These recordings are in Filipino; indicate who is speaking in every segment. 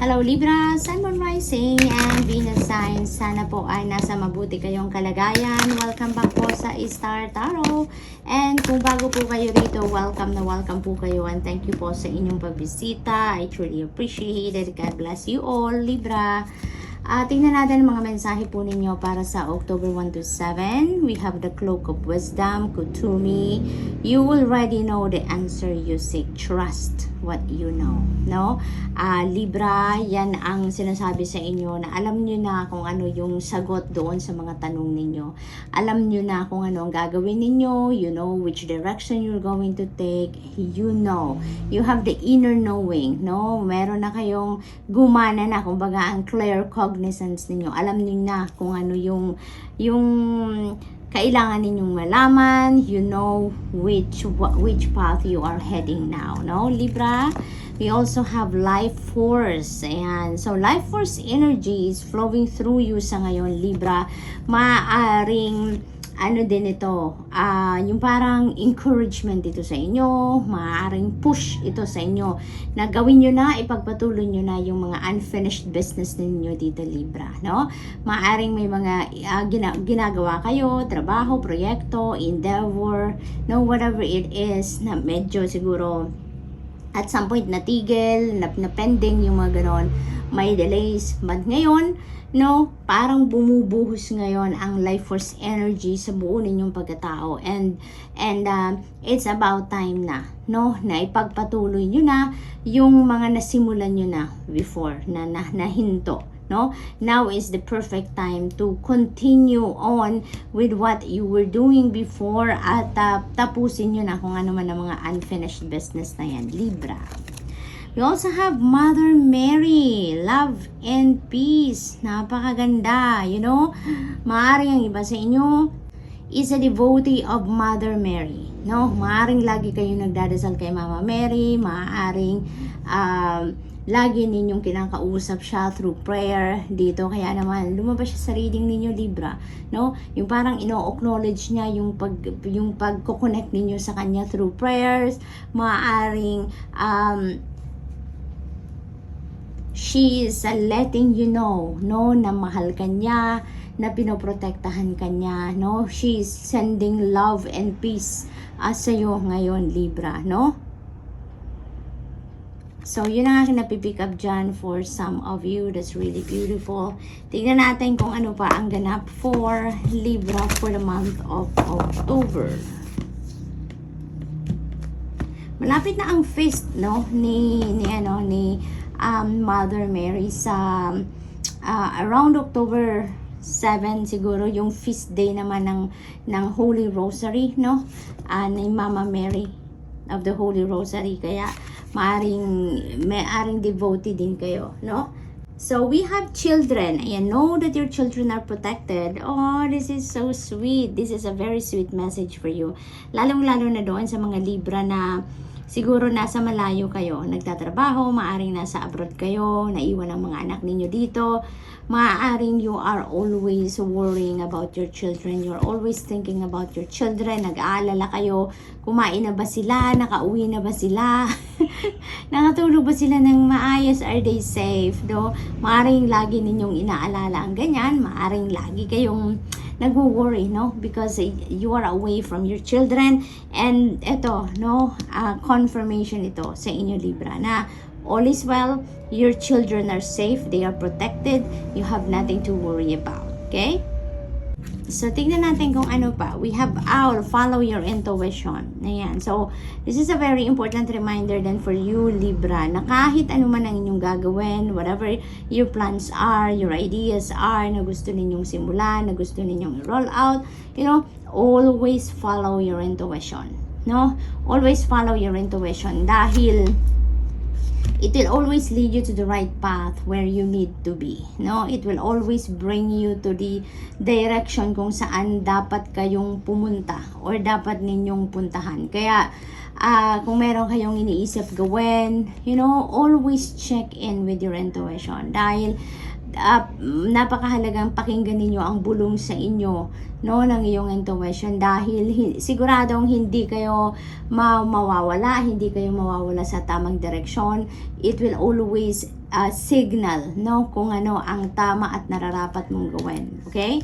Speaker 1: Hello Libra, Sun, Moon, Rising, and Venus signs. Sana po ay nasa mabuti kayong kalagayan. Welcome back po sa Star Tarot. And kung bago po kayo rito, welcome po kayo. And thank you po sa inyong pagbisita. I truly appreciate it. God bless you all, Libra. Tingnan natin ang mga mensahe po ninyo para sa October 1 to 7. We have the Cloak of Wisdom, Kutumi. You already know the answer you seek. Trust what you know. No? Libra, yan ang sinasabi sa inyo na alam nyo na kung ano yung sagot doon sa mga tanong ninyo. Alam nyo na kung ano ang gagawin ninyo. You know which direction you're going to take. You know. You have the inner knowing. No? Meron na kayong gumana na, kumbaga ang clear cognizance ninyo. Alam niyo na kung ano yung kailangan ninyong malaman. You know which path you are heading now, no, Libra? We also have life force. Ayan. So, life force energy is flowing through you sa ngayon, Libra. Maaring ano din ito, yung parang encouragement ito sa inyo, maaaring push ito sa inyo na gawin nyo na, ipagpatuloy nyo na yung mga unfinished business ninyo dito, Libra, no? Maaaring may mga ginagawa kayo, trabaho, proyekto, endeavor, no, whatever it is, na medyo siguro at some point natigil, na pending yung mga ganon, may delays, but ngayon, no, parang bumubuhos ngayon ang life force energy sa buo ninyong pagkatao, and it's about time na, no, na ipagpatuloy nyo na yung mga nasimulan nyo na before, na nahinto, no. Now is the perfect time to continue on with what you were doing before, at tapusin nyo na kung ano man ang mga unfinished business na yan, Libra. We also have Mother Mary, love and peace. Napakaganda, you know. Maaaring ang iba sa inyo is a devotee of Mother Mary, no? Maaaring lagi kayo nagdadasal kay Mama Mary. Maaaring lagi ninyong kinakausap siya through prayer dito. Kaya naman lumabas siya sa reading ninyo, Libra, no? Yung parang ino-acknowledge niya yung pagko-connect ninyo sa kanya through prayers. Maaaring she is letting you know, no, na mahal ka niya, na pinoprotektahan ka niya, no. She is sending love and peace sa iyo ngayon, Libra, no. So, yun ang aking napipick up dyan for some of you. That's really beautiful. Tignan natin kung ano pa ang ganap for Libra for the month of October. Malapit na ang feast, no, ni Mother Mary sa around October 7 siguro, yung feast day naman ng Holy Rosary, no, ni Mama Mary of the Holy Rosary. Kaya maaring devotee din kayo, no. So we have children. Ayan, know that your children are protected. Oh, this is so sweet. This is a very sweet message for you. Lalong-lalo na doon sa mga Libra na siguro nasa malayo kayo, nagtatrabaho, maaring nasa abroad kayo, naiwan ang mga anak ninyo dito. Maaring you are always worrying about your children. You're always thinking about your children. Nag-aalala kayo, kumain na ba sila? Nakauwi na ba sila? Nakatulog ba sila ng maayos? Are they safe? No? Maaring lagi ninyong inaalala ang ganyan. Maaring lagi kayong nag-worry, no? Because you are away from your children. And ito, no, confirmation ito sa inyo, Libra, na all is well, your children are safe, they are protected, you have nothing to worry about, okay? So, tignan natin kung ano pa. We have owl, follow your intuition. Ayan. So, this is a very important reminder then for you, Libra, na kahit ano man ang inyong gagawin, whatever your plans are, your ideas are, na gusto ninyong simulan, na gusto ninyong roll out, you know, always follow your intuition. No? Always follow your intuition dahil it will always lead you to the right path where you need to be, no? It will always bring you to the direction kung saan dapat kayong pumunta or dapat ninyong puntahan. Kaya kung meron kayong iniisip gawin, you know, always check in with your intuition dahil napakahalagang pakinggan ninyo ang bulong sa inyo, no, ng iyong intuition, dahil siguradong hindi kayo mawawala sa tamang direksyon. It will always signal, no, kung ano ang tama at nararapat mong gawin. Okay?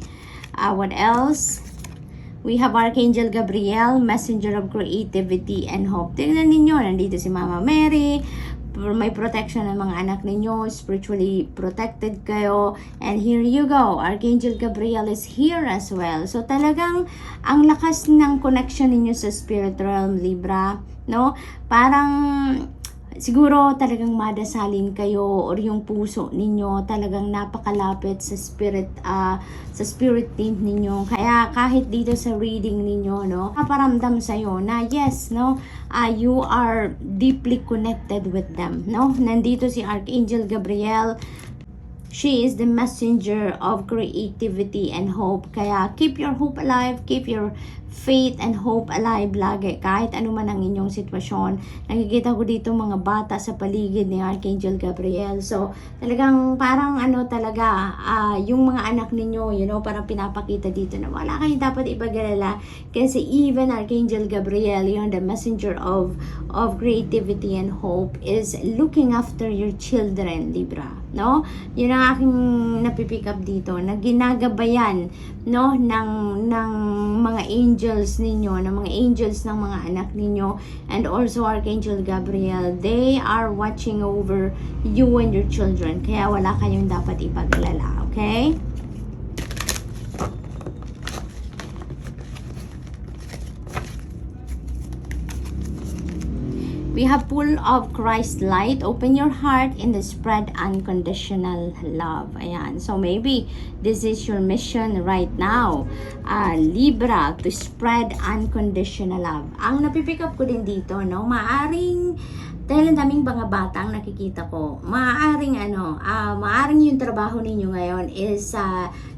Speaker 1: What else? We have Archangel Gabriel, messenger of creativity and hope. Tingnan ninyo, nandito si Mama Mary. May protection ng mga anak ninyo, spiritually protected kayo. And here you go, Archangel Gabriel is here as well. So talagang ang lakas ng connection ninyo sa spirit realm, Libra, no? Parang siguro talagang madasalin kayo, or yung puso ninyo talagang napakalapit sa spirit team ninyo. Kaya kahit dito sa reading ninyo, no, paparamdam sa'yo na yes, no, you are deeply connected with them, no. Nandito si Archangel Gabriel. She is the messenger of creativity and hope. Kaya keep your hope alive, keep your faith and hope alive lagi, kahit ano man ang inyong sitwasyon. Nakikita ko dito mga bata sa paligid ni Archangel Gabriel. So talagang parang talaga, yung mga anak ninyo, you know, parang pinapakita dito na wala kayong dapat ipagalala, kasi even Archangel Gabriel, yun, the messenger of creativity and hope, is looking after your children, Libra, no? Yun ang aking napipick up dito, na ginagabayan, no, ng mga angels ninyo, ng mga angels ng mga anak ninyo, and also Archangel Gabriel. They are watching over you and your children, kaya wala kayong dapat ipag-alala. Okay? We have full of Christ light. Open your heart in the spread unconditional love. Ayan. So maybe this is your mission right now, Libra, to spread unconditional love. Ang napipick up ko din dito, no, maaring, dahil ang daming mga batang nakikita ko, maaring maaring yung trabaho ninyo ngayon is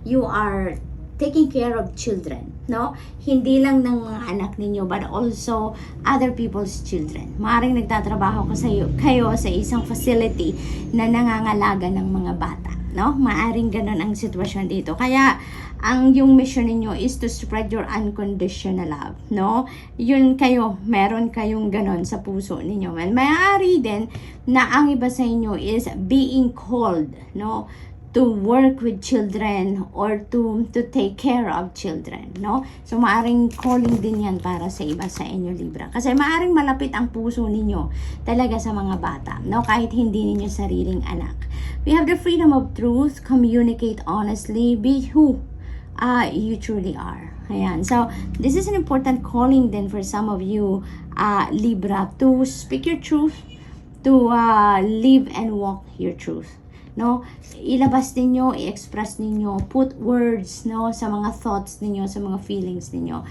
Speaker 1: you are taking care of children, no? Hindi lang ng mga anak ninyo, but also other people's children. Maaring nagtatrabaho kayo sa isang facility na nangangalaga ng mga bata, no? Maaring ganun ang sitwasyon dito. Kaya ang yung mission ninyo is to spread your unconditional love, no? Yun kayo, meron kayong ganun sa puso ninyo. And maaari din na ang iba sa inyo is being called, no, to work with children or to take care of children, no? So maaring calling din yan para sa iba sa inyo, Libra, kasi maaring malapit ang puso ninyo talaga sa mga bata, no, kahit hindi ninyo sariling anak. We have the freedom of truth, communicate honestly, be who you truly are. Ayan. So this is an important calling then for some of you, Libra, to speak your truth, to live and walk your truth, no? Ilabas ninyo, i-express ninyo, put words, no, sa mga thoughts ninyo, sa mga feelings ninyo,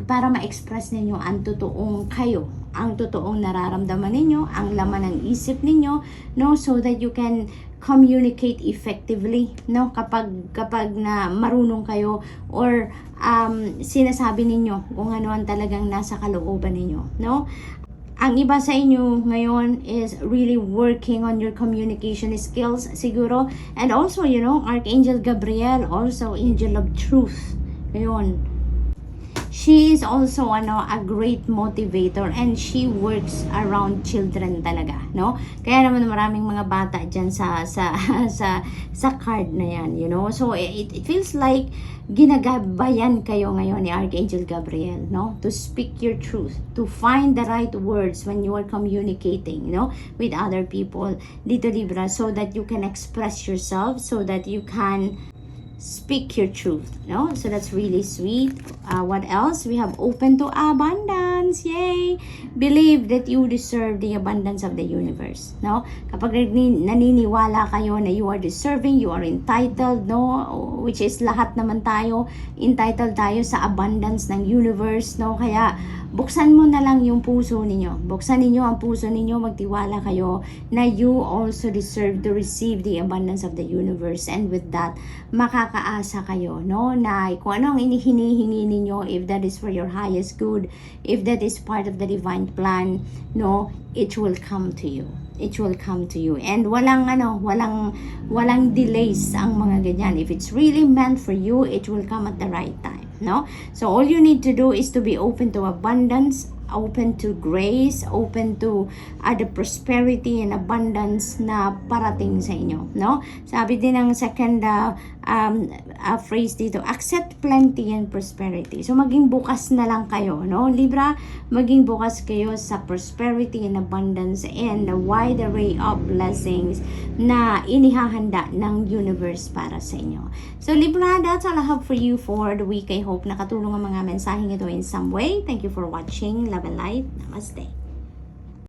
Speaker 1: para ma-express ninyo ang totoong kayo, ang totoong nararamdaman ninyo, ang laman ng isip ninyo, no, so that you can communicate effectively, no, kapag na marunong kayo, or sinasabi ninyo kung ano ang talagang nasa kalooban ninyo, no. Ang iba sa inyo ngayon is really working on your communication skills siguro. And also, you know, Archangel Gabriel, also angel of truth. Ngayon, she is also a great motivator, and she works around children talaga, no? Kaya naman maraming mga bata diyan sa card na yan, you know. So it feels like ginagabayan kayo ngayon ni Archangel Gabriel, no, to speak your truth, to find the right words when you are communicating, you know, with other people dito, Libra, so that you can express yourself, so that you can speak your truth, no? So that's really sweet. What else? We have open to abundance. Yay! Believe that you deserve the abundance of the universe, no? Kapag naniniwala kayo na you are deserving, you are entitled, no? Which is lahat naman tayo, entitled tayo sa abundance ng universe, no? Kaya buksan mo na lang yung puso ninyo. Buksan ninyo ang puso ninyo, magtiwala kayo na you also deserve to receive the abundance of the universe. And with that, makakaasa kayo, no, na kung ano ang hinihingi ninyo, if that is for your highest good, if that is part of the divine plan, no, it will come to you. it will come to you. And walang delays ang mga ganyan. If it's really meant for you, it will come at the right time, no? So all you need to do is to be open to abundance, open to grace, open to the prosperity and abundance na parating sa inyo, no? Sabi din ng second phrase dito, accept plenty and prosperity. So maging bukas na lang kayo, no? Libra, maging bukas kayo sa prosperity and abundance and the wide array of blessings na inihahanda ng universe para sa inyo. So Libra, that's all I have for you for the week. I hope nakatulong ang mga mensaheng ito in some way. Thank you for watching. Love and light. Namaste.